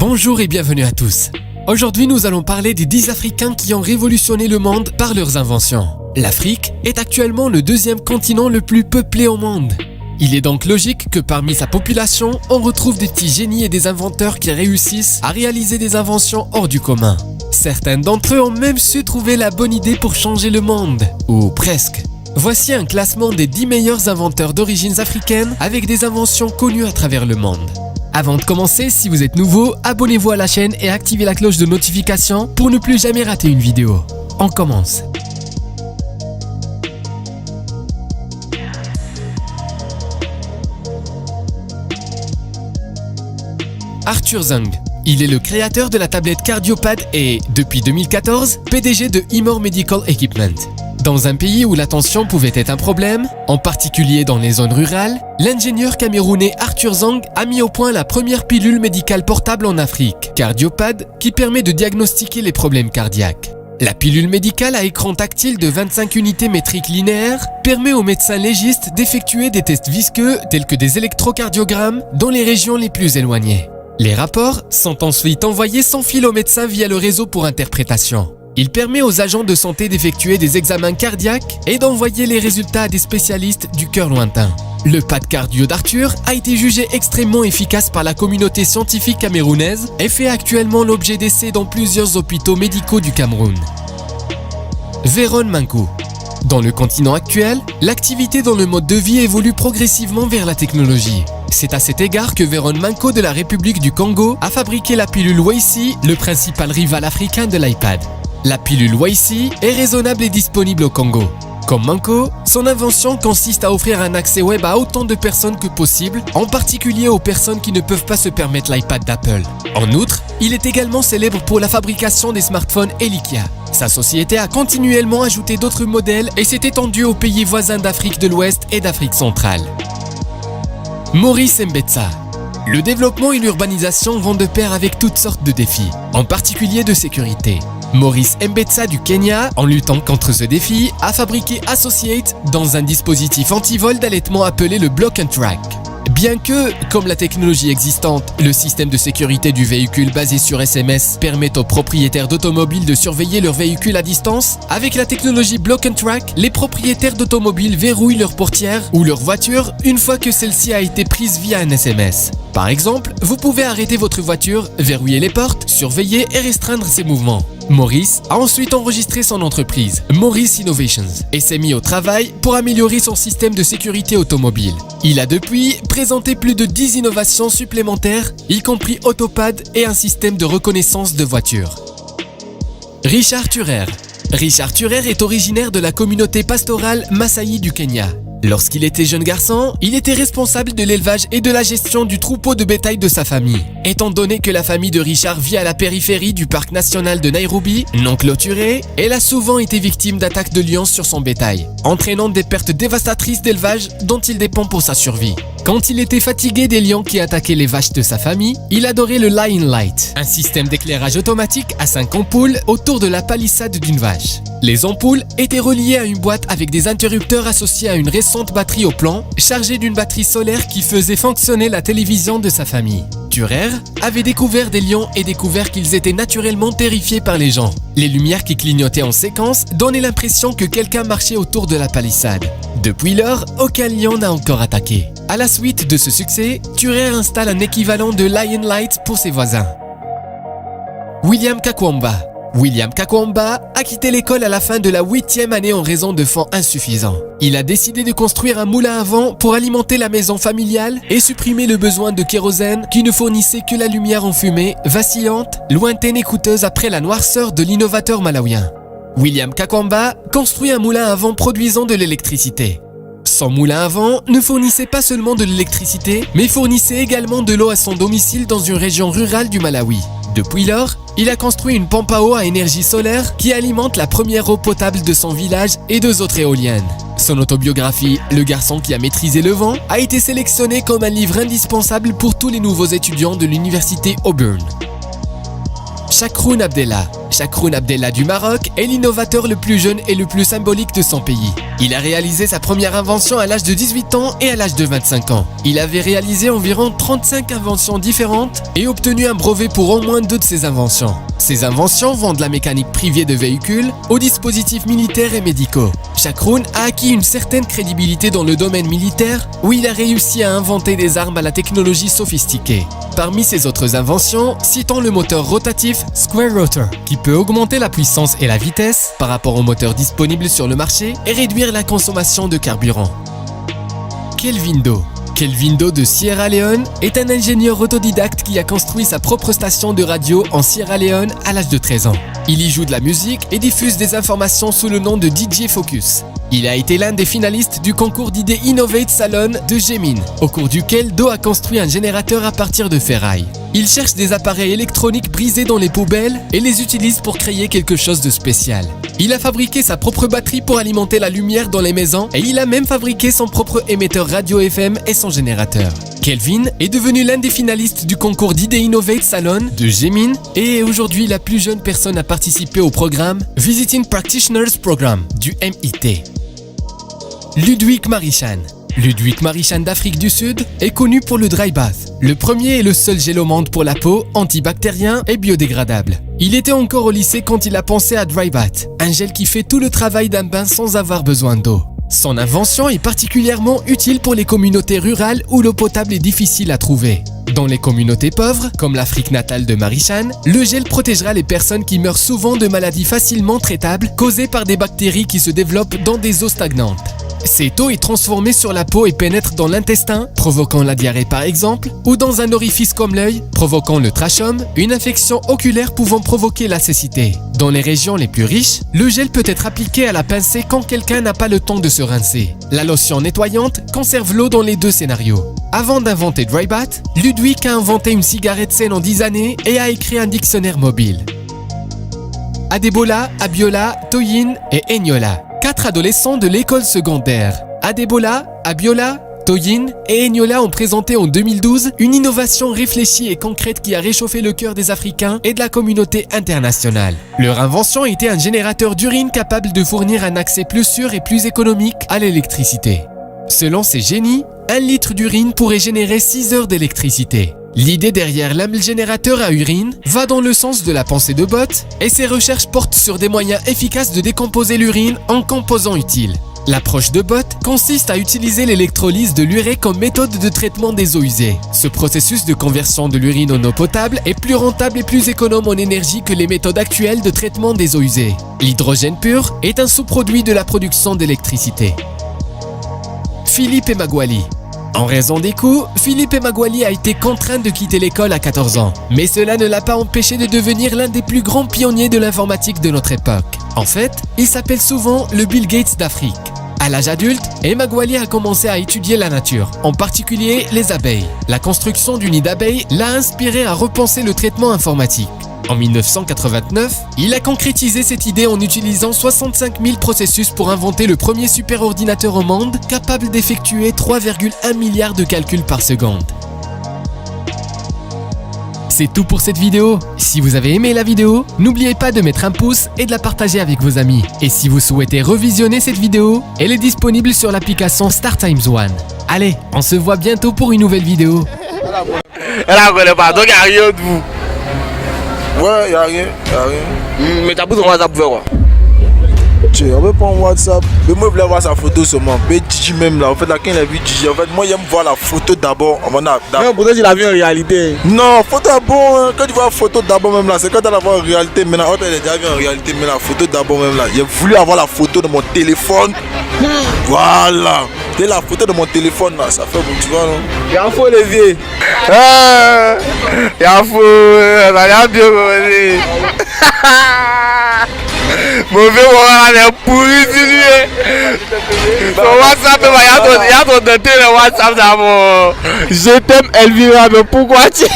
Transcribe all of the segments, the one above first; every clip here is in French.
Bonjour et bienvenue à tous. Aujourd'hui, nous allons parler des 10 Africains qui ont révolutionné le monde par leurs inventions. L'Afrique est actuellement le deuxième continent le plus peuplé au monde. Il est donc logique que parmi sa population, on retrouve des petits génies et des inventeurs qui réussissent à réaliser des inventions hors du commun. Certains d'entre eux ont même su trouver la bonne idée pour changer le monde, ou presque. Voici un classement des 10 meilleurs inventeurs d'origine africaine avec des inventions connues à travers le monde. Avant de commencer, si vous êtes nouveau, abonnez-vous à la chaîne et activez la cloche de notification pour ne plus jamais rater une vidéo. On commence. Arthur Zhang. Il est le créateur de la tablette CardioPad et, depuis 2014, PDG de Imor Medical Equipment. Dans un pays où l'attention pouvait être un problème, en particulier dans les zones rurales, l'ingénieur camerounais Arthur Zhang a mis au point la première pilule médicale portable en Afrique, CardioPad, qui permet de diagnostiquer les problèmes cardiaques. La pilule médicale à écran tactile de 25 unités métriques linéaires permet aux médecins légistes d'effectuer des tests visqueux tels que des électrocardiogrammes dans les régions les plus éloignées. Les rapports sont ensuite envoyés sans fil au médecin via le réseau pour interprétation. Il permet aux agents de santé d'effectuer des examens cardiaques et d'envoyer les résultats à des spécialistes du cœur lointain. Le pad cardio d'Arthur a été jugé extrêmement efficace par la communauté scientifique camerounaise et fait actuellement l'objet d'essais dans plusieurs hôpitaux médicaux du Cameroun. Véron Manko. Dans le continent actuel, l'activité dans le mode de vie évolue progressivement vers la technologie. C'est à cet égard que Véron Manko de la République du Congo a fabriqué la pilule Waysi, le principal rival africain de l'iPad. La pilule Waysi est raisonnable et disponible au Congo. Comme Manko, son invention consiste à offrir un accès web à autant de personnes que possible, en particulier aux personnes qui ne peuvent pas se permettre l'iPad d'Apple. En outre, il est également célèbre pour la fabrication des smartphones Elikia. Sa société a continuellement ajouté d'autres modèles et s'est étendue aux pays voisins d'Afrique de l'Ouest et d'Afrique centrale. Maurice Mbetsa. Le développement et l'urbanisation vont de pair avec toutes sortes de défis, en particulier de sécurité. Maurice Mbetsa du Kenya, en luttant contre ce défi, a fabriqué Associate dans un dispositif anti-vol d'allaitement appelé le Block and Track. Bien que, comme la technologie existante, le système de sécurité du véhicule basé sur SMS permet aux propriétaires d'automobiles de surveiller leur véhicule à distance, avec la technologie Block and Track, les propriétaires d'automobiles verrouillent leur portière ou leur voiture une fois que celle-ci a été prise via un SMS. Par exemple, vous pouvez arrêter votre voiture, verrouiller les portes, surveiller et restreindre ses mouvements. Maurice a ensuite enregistré son entreprise, Maurice Innovations, et s'est mis au travail pour améliorer son système de sécurité automobile. Il a depuis présenté plus de 10 innovations supplémentaires, y compris Autopad et un système de reconnaissance de voitures. Richard Thurer. Richard Thurer est originaire de la communauté pastorale Maasai du Kenya. Lorsqu'il était jeune garçon, il était responsable de l'élevage et de la gestion du troupeau de bétail de sa famille. Étant donné que la famille de Richard vit à la périphérie du parc national de Nairobi, non clôturé, elle a souvent été victime d'attaques de lions sur son bétail, entraînant des pertes dévastatrices d'élevage dont il dépend pour sa survie. Quand il était fatigué des lions qui attaquaient les vaches de sa famille, il adorait le Lion Light, un système d'éclairage automatique à 5 ampoules autour de la palissade d'une vache. Les ampoules étaient reliées à une boîte avec des interrupteurs associés à une récente batterie au plomb, chargée d'une batterie solaire qui faisait fonctionner la télévision de sa famille. Thurer avait découvert des lions et découvert qu'ils étaient naturellement terrifiés par les gens. Les lumières qui clignotaient en séquence donnaient l'impression que quelqu'un marchait autour de la palissade. Depuis lors, aucun lion n'a encore attaqué. À la suite de ce succès, Thurer installe un équivalent de Lion Light pour ses voisins. William Kakwamba. William Kakwamba a quitté l'école à la fin de la 8e année en raison de fonds insuffisants. Il a décidé de construire un moulin à vent pour alimenter la maison familiale et supprimer le besoin de kérosène qui ne fournissait que la lumière en fumée, vacillante, lointaine et coûteuse après la noirceur de l'innovateur malawien. William Kakwamba construit un moulin à vent produisant de l'électricité. Son moulin à vent ne fournissait pas seulement de l'électricité, mais fournissait également de l'eau à son domicile dans une région rurale du Malawi. Depuis lors, il a construit une pompe à eau à énergie solaire qui alimente la première eau potable de son village et 2 autres éoliennes. Son autobiographie, Le garçon qui a maîtrisé le vent, a été sélectionnée comme un livre indispensable pour tous les nouveaux étudiants de l'université Auburn. Chakroun Abdellah. Chakroun Abdellah du Maroc est l'innovateur le plus jeune et le plus symbolique de son pays. Il a réalisé sa première invention à l'âge de 18 ans et à l'âge de 25 ans. Il avait réalisé environ 35 inventions différentes et obtenu un brevet pour au moins 2 de ses inventions. Ces inventions vont de la mécanique privée de véhicules aux dispositifs militaires et médicaux. Chakroun a acquis une certaine crédibilité dans le domaine militaire où il a réussi à inventer des armes à la technologie sophistiquée. Parmi ses autres inventions, citons le moteur rotatif Square Rotor, qui peut augmenter la puissance et la vitesse par rapport aux moteurs disponibles sur le marché et réduire la consommation de carburant. Kelvin Do. Kelvin Do de Sierra Leone est un ingénieur autodidacte qui a construit sa propre station de radio en Sierra Leone à l'âge de 13 ans. Il y joue de la musique et diffuse des informations sous le nom de DJ Focus. Il a été l'un des finalistes du concours d'idées Innovate Salon de Gemin, au cours duquel Do a construit un générateur à partir de ferraille. Il cherche des appareils électroniques brisés dans les poubelles et les utilise pour créer quelque chose de spécial. Il a fabriqué sa propre batterie pour alimenter la lumière dans les maisons et il a même fabriqué son propre émetteur radio FM et son générateur. Kelvin est devenu l'un des finalistes du concours d'idées Innovate Salon de Gemin et est aujourd'hui la plus jeune personne à participer au programme Visiting Practitioners Program du MIT. Ludwig Marichan. Ludwig Marichan d'Afrique du Sud est connu pour le dry bath, le premier et le seul gel au monde pour la peau, antibactérien et biodégradable. Il était encore au lycée quand il a pensé à dry bath, un gel qui fait tout le travail d'un bain sans avoir besoin d'eau. Son invention est particulièrement utile pour les communautés rurales où l'eau potable est difficile à trouver. Dans les communautés pauvres, comme l'Afrique natale de Marichan, le gel protégera les personnes qui meurent souvent de maladies facilement traitables causées par des bactéries qui se développent dans des eaux stagnantes. Cette eau est transformée sur la peau et pénètre dans l'intestin, provoquant la diarrhée par exemple, ou dans un orifice comme l'œil, provoquant le trachome, une infection oculaire pouvant provoquer la cécité. Dans les régions les plus riches, le gel peut être appliqué à la pincée quand quelqu'un n'a pas le temps de se rincer. La lotion nettoyante conserve l'eau dans les 2 scénarios. Avant d'inventer Dry Bath, Ludwig a inventé une cigarette saine en 10 années et a écrit un dictionnaire mobile. Adebola, Abiola, Toyin et Eniola. 4 adolescents de l'école secondaire. Adebola, Abiola, Toyin et Eniola ont présenté en 2012 une innovation réfléchie et concrète qui a réchauffé le cœur des Africains et de la communauté internationale. Leur invention était un générateur d'urine capable de fournir un accès plus sûr et plus économique à l'électricité. Selon ces génies, 1 litre d'urine pourrait générer 6 heures d'électricité. L'idée derrière l'amel-générateur à urine va dans le sens de la pensée de Bott et ses recherches portent sur des moyens efficaces de décomposer l'urine en composants utiles. L'approche de Bott consiste à utiliser l'électrolyse de l'urée comme méthode de traitement des eaux usées. Ce processus de conversion de l'urine en eau potable est plus rentable et plus économe en énergie que les méthodes actuelles de traitement des eaux usées. L'hydrogène pur est un sous-produit de la production d'électricité. Philippe Emeagwali. En raison des coûts, Philippe Emeagwali a été contraint de quitter l'école à 14 ans. Mais cela ne l'a pas empêché de devenir l'un des plus grands pionniers de l'informatique de notre époque. En fait, il s'appelle souvent le Bill Gates d'Afrique. À l'âge adulte, Emeagwali a commencé à étudier la nature, en particulier les abeilles. La construction du nid d'abeilles l'a inspiré à repenser le traitement informatique. En 1989, il a concrétisé cette idée en utilisant 65 000 processus pour inventer le premier superordinateur au monde capable d'effectuer 3,1 milliards de calculs par seconde. C'est tout pour cette vidéo. Si vous avez aimé la vidéo, n'oubliez pas de mettre un pouce et de la partager avec vos amis. Et si vous souhaitez revisionner cette vidéo, elle est disponible sur l'application StarTimes One. Allez, on se voit bientôt pour une nouvelle vidéo. Elle ne connaît pas, donc il n'y a rien de vous. Ouais, y'a rien. Mais t'as pris son WhatsApp pour faire quoi? Tu on veut prendre WhatsApp. Mais moi, je voulais voir sa photo seulement. Mais Gigi même là, en fait, là, quand il a vu Gigi, en fait, moi, j'aime voir la photo d'abord. Non, peut-être qu'il a vu en réalité. Non, photo d'abord, hein. Quand tu vois la photo d'abord même là, c'est quand tu la vois en réalité. Maintenant, quand elle est déjà vue en réalité, mais la photo d'abord même là, j'ai voulu avoir la photo de mon téléphone. Voilà. Dès la photo de mon téléphone là, ça fait bon, tu vois, non? Il y a un faux levier. Il y a un faux. Ça a bien commencé. Mauvais moment, on est pourri, tu Son WhatsApp, il y a ton denté le WhatsApp d'abord. Je t'aime Elvira, mais pourquoi tu.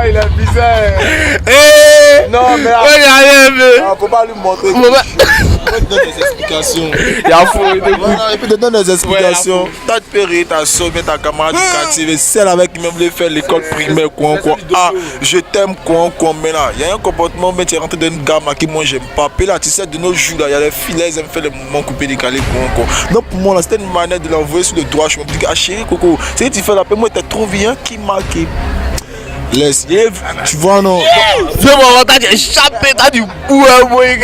Il est bizarre. Non, mais. Faut pas lui montrer. donne des explications. Il y a faux, il écoute. Voilà, et puis te donne des explications. Ta péré, ta soeur, ta camarade du quartier, celle avec qui même voulait faire l'école primaire, quoi. Ah, je t'aime, quoi, mais là, il y a un comportement, mais tu es rentré dans une gamme qui moi j'aime pas. Puis là, tu sais, de nos jours, il y a les filles, elles aiment faire les mouvements coupés, décalés, quoi. Donc pour moi, là, c'était une manière de l'envoyer sur le doigt. Je me dis, ah chérie, coco, c'est que tu fais la paix, moi, t'es trop bien, qui marque. Laisse, tu vois, non? Fais-moi, t'as échappé, t'as du bout, ouais.